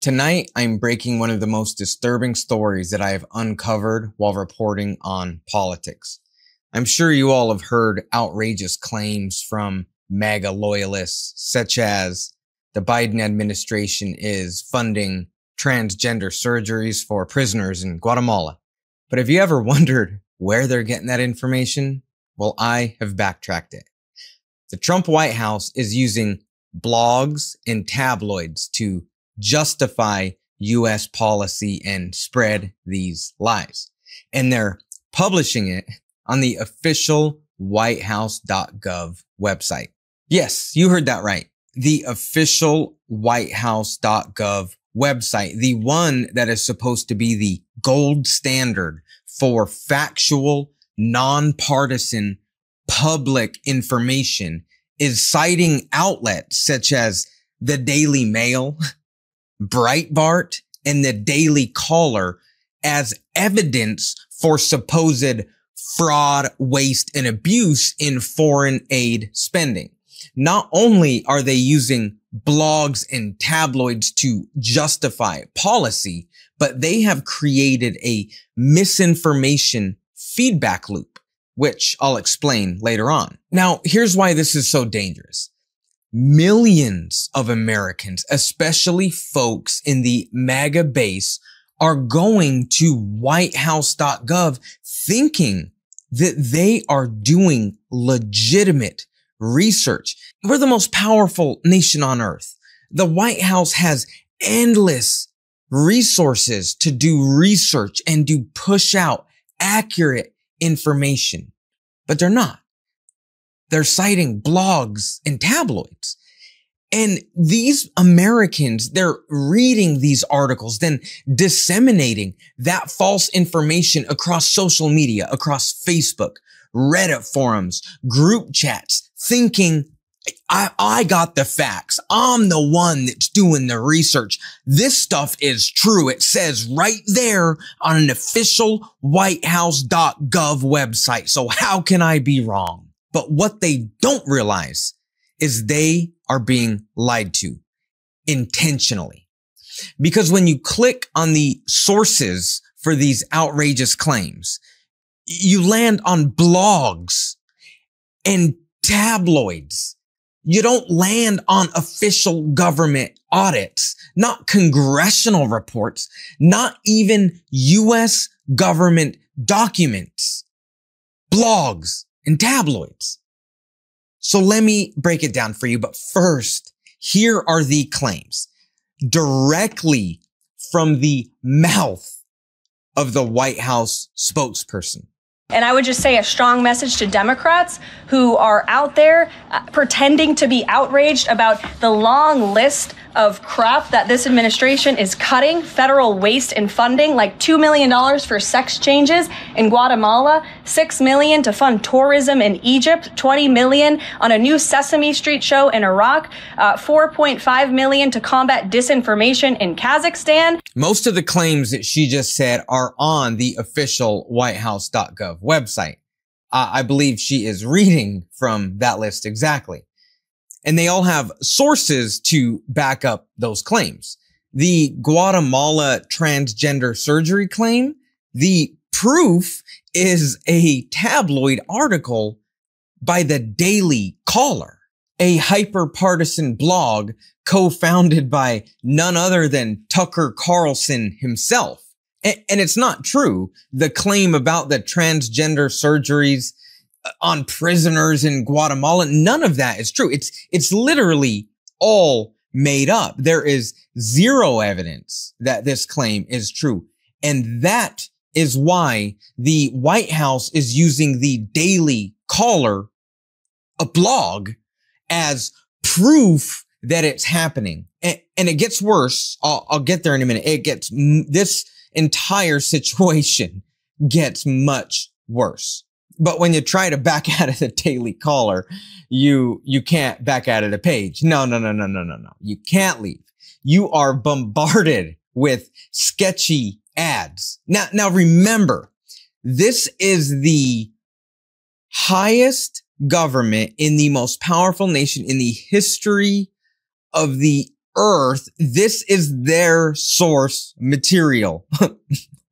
Tonight, I'm breaking one of the most disturbing stories that I have uncovered while reporting on politics. I'm sure you all have heard outrageous claims from MAGA loyalists, such as the Biden administration is funding transgender surgeries for prisoners in Guatemala. But have you ever wondered where they're getting that information? Well, I have backtracked it. The Trump White House is using blogs and tabloids to justify U.S. policy and spread these lies. And they're publishing it on the official whitehouse.gov website. Yes, you heard that right. The official whitehouse.gov website, the one that is supposed to be the gold standard for factual, nonpartisan, public information, is citing outlets such as the Daily Mail, Breitbart, and the Daily Caller as evidence for supposed fraud, waste, and abuse in foreign aid spending. Not only are they using blogs and tabloids to justify policy, but they have created a misinformation feedback loop, which I'll explain later on. Now, here's why this is so dangerous. Millions of Americans, especially folks in the MAGA base, are going to whitehouse.gov thinking that they are doing legitimate research. We're the most powerful nation on earth. The White House has endless resources to do research and to push out accurate information, but they're not. They're citing blogs and tabloids. And these Americans, they're reading these articles, then disseminating that false information across social media, across Facebook, Reddit forums, group chats, thinking, I got the facts. I'm the one that's doing the research. This stuff is true. It says right there on an official whitehouse.gov website. So how can I be wrong? But what they don't realize is they are being lied to intentionally. Because when you click on the sources for these outrageous claims, you land on blogs and tabloids. You don't land on official government audits, not congressional reports, not even U.S. government documents, blogs and tabloids. So let me break it down for you. But first, here are the claims directly from the mouth of the White House spokesperson. And I would just say a strong message to Democrats who are out there pretending to be outraged about the long list of crap that this administration is cutting, federal waste and funding, like $2 million for sex changes in Guatemala, $6 million to fund tourism in Egypt, $20 million on a new Sesame Street show in Iraq, $4.5 million to combat disinformation in Kazakhstan. Most of the claims that she just said are on the official whitehouse.gov website. I believe she is reading from that list exactly. And they all have sources to back up those claims. The Guatemala transgender surgery claim, the proof is a tabloid article by the Daily Caller, a hyper-partisan blog co-founded by none other than Tucker Carlson himself. And it's not true. The claim about the transgender surgeries on prisoners in Guatemala, none of that is true. It's literally all made up. There is zero evidence that this claim is true. And that is why the White House is using the Daily Caller, a blog, as proof that it's happening. And it gets worse. I'll get there in a minute. This entire situation gets much worse. But when you try to back out of the Daily Caller, you can't back out of the page. No. You can't leave. You are bombarded with sketchy ads. Now remember, this is the highest government in the most powerful nation in the history of the earth this is their source material?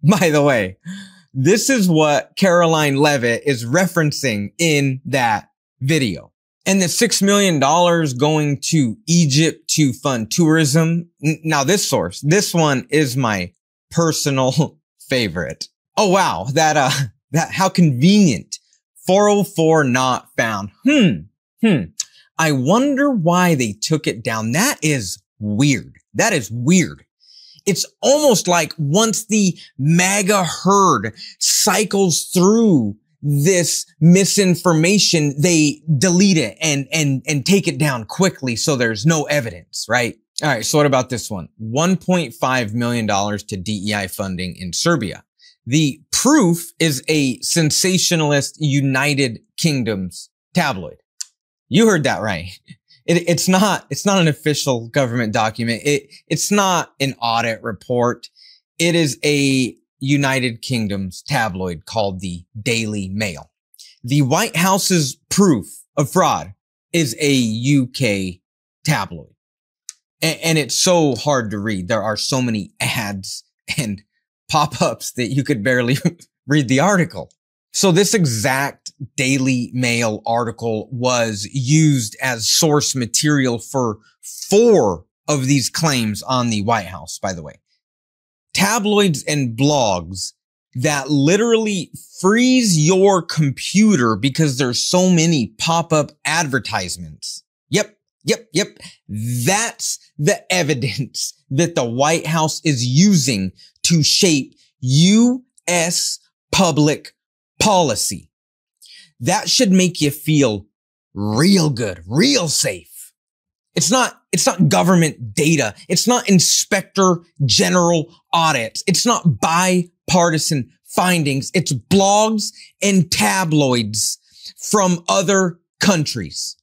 By the way, this is what Caroline Levitt is referencing in that video. And the $6 million going to Egypt to fund tourism. Now this source, this one is my personal favorite. Oh, wow. That how convenient. 404 not found. I wonder why they took it down. That is weird. That is weird. It's almost like once the MAGA herd cycles through this misinformation, they delete it and take it down quickly so there's no evidence, right? All right, so what about this one? $1.5 million to DEI funding in Serbia. The proof is a sensationalist United Kingdom's tabloid. You heard that right. It's not an official government document. It's not an audit report. It is a United Kingdom's tabloid called the Daily Mail. The White House's proof of fraud is a UK tabloid. And it's so hard to read. There are so many ads and pop-ups that you could barely read the article. So this exact Daily Mail article was used as source material for 4 of these claims on the White House, by the way. Tabloids and blogs that literally freeze your computer because there's so many pop-up advertisements. Yep. That's the evidence that the White House is using to shape U.S. public policy. That should make you feel real good, real safe. It's not government data. It's not inspector general audits. It's not bipartisan findings. It's blogs and tabloids from other countries.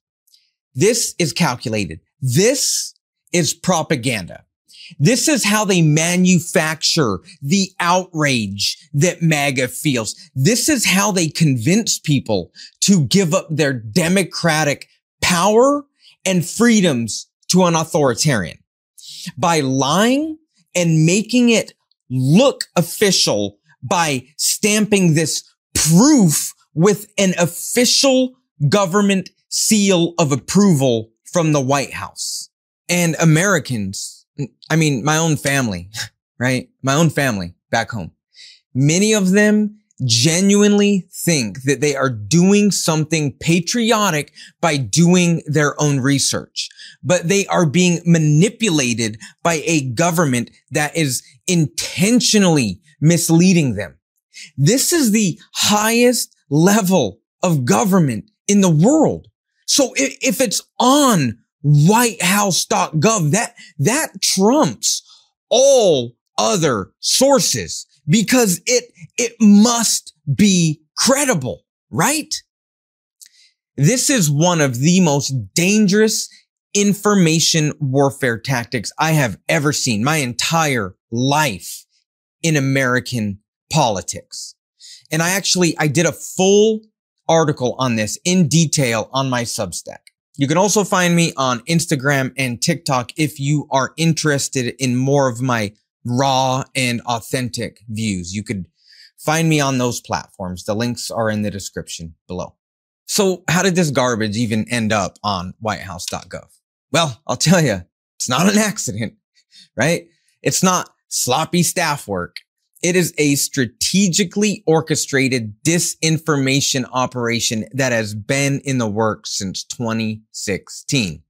This is calculated. This is propaganda. This is how they manufacture the outrage that MAGA feels. This is how they convince people to give up their democratic power and freedoms to an authoritarian. By lying and making it look official by stamping this proof with an official government seal of approval from the White House. And Americans, I mean, my own family, right? My own family back home. Many of them genuinely think that they are doing something patriotic by doing their own research, but they are being manipulated by a government that is intentionally misleading them. This is the highest level of government in the world. So if it's on whitehouse.gov, that trumps all other sources because it must be credible, right? This is one of the most dangerous information warfare tactics I have ever seen my entire life in American politics. And I did a full article on this in detail on my Substack. You can also find me on Instagram and TikTok if you are interested in more of my raw and authentic views. You could find me on those platforms. The links are in the description below. So how did this garbage even end up on whitehouse.gov? Well, I'll tell you, it's not an accident, right? It's not sloppy staff work. It is a strategically orchestrated disinformation operation that has been in the works since 2016.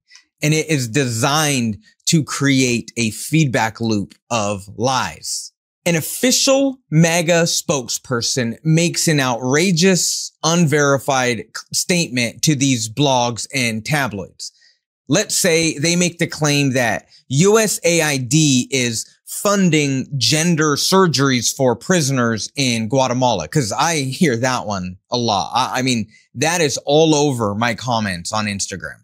And it is designed to create a feedback loop of lies. An official MAGA spokesperson makes an outrageous, unverified statement to these blogs and tabloids. Let's say they make the claim that USAID is funding gender surgeries for prisoners in Guatemala, because I hear that one a lot. I mean, that is all over my comments on Instagram.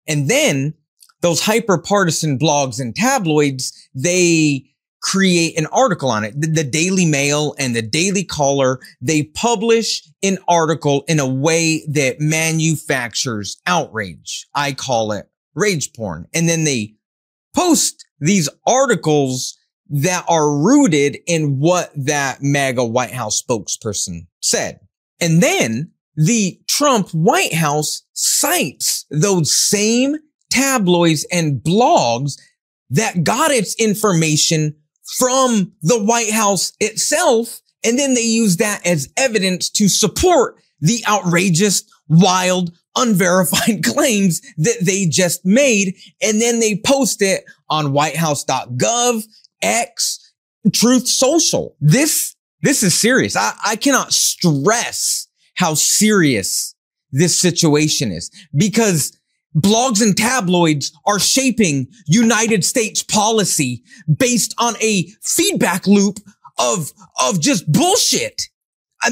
And then those hyper-partisan blogs and tabloids, they create an article on it. The Daily Mail and the Daily Caller, they publish an article in a way that manufactures outrage. I call it rage porn. And then they post these articles that are rooted in what that MAGA White House spokesperson said. And then the Trump White House cites those same tabloids and blogs that got its information from the White House itself. And then they use that as evidence to support the outrageous, wild, unverified claims that they just made. And then they post it on whitehouse.gov, X, Truth Social. This is serious. I cannot stress how serious this situation is, because blogs and tabloids are shaping United States policy based on a feedback loop of just bullshit.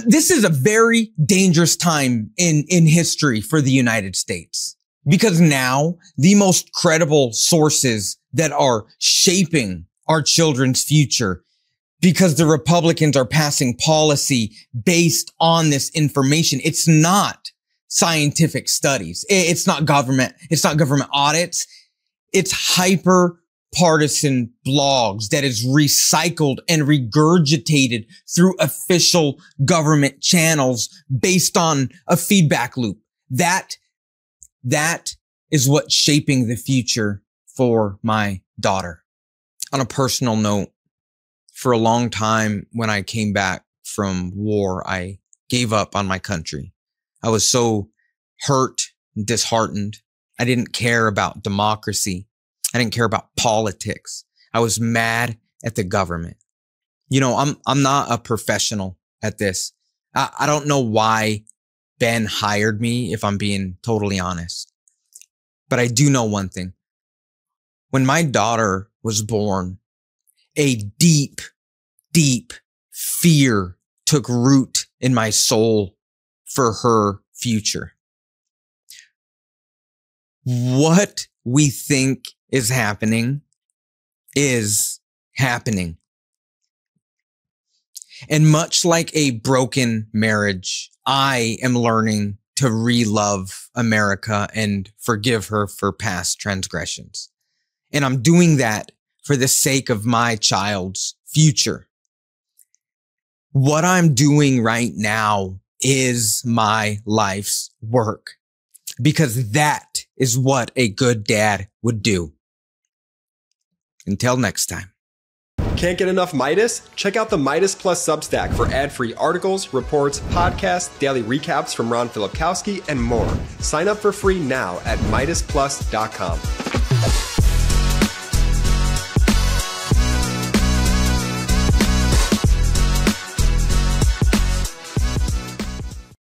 This is a very dangerous time in history for the United States, because now the most credible sources that are shaping our children's future, because the Republicans are passing policy based on this information. It's not scientific studies. It's not government. It's not government audits. It's hyper partisan blogs that is recycled and regurgitated through official government channels based on a feedback loop. That is what's shaping the future for my daughter. On a personal note, for a long time when I came back from war, I gave up on my country. I was so hurt and disheartened. I didn't care about democracy. I didn't care about politics. I was mad at the government. You know, I'm not a professional at this. I don't know why Ben hired me, if I'm being totally honest. But I do know one thing. When my daughter was born, a deep, deep fear took root in my soul for her future. What we think is happening is happening. And much like a broken marriage, I am learning to re-love America and forgive her for past transgressions. And I'm doing that for the sake of my child's future. What I'm doing right now is my life's work, because that is what a good dad would do. Until next time. Can't get enough Meidas? Check out the Meidas Plus Substack for ad-free articles, reports, podcasts, daily recaps from Ron Filipkowski, and more. Sign up for free now at MeidasPlus.com.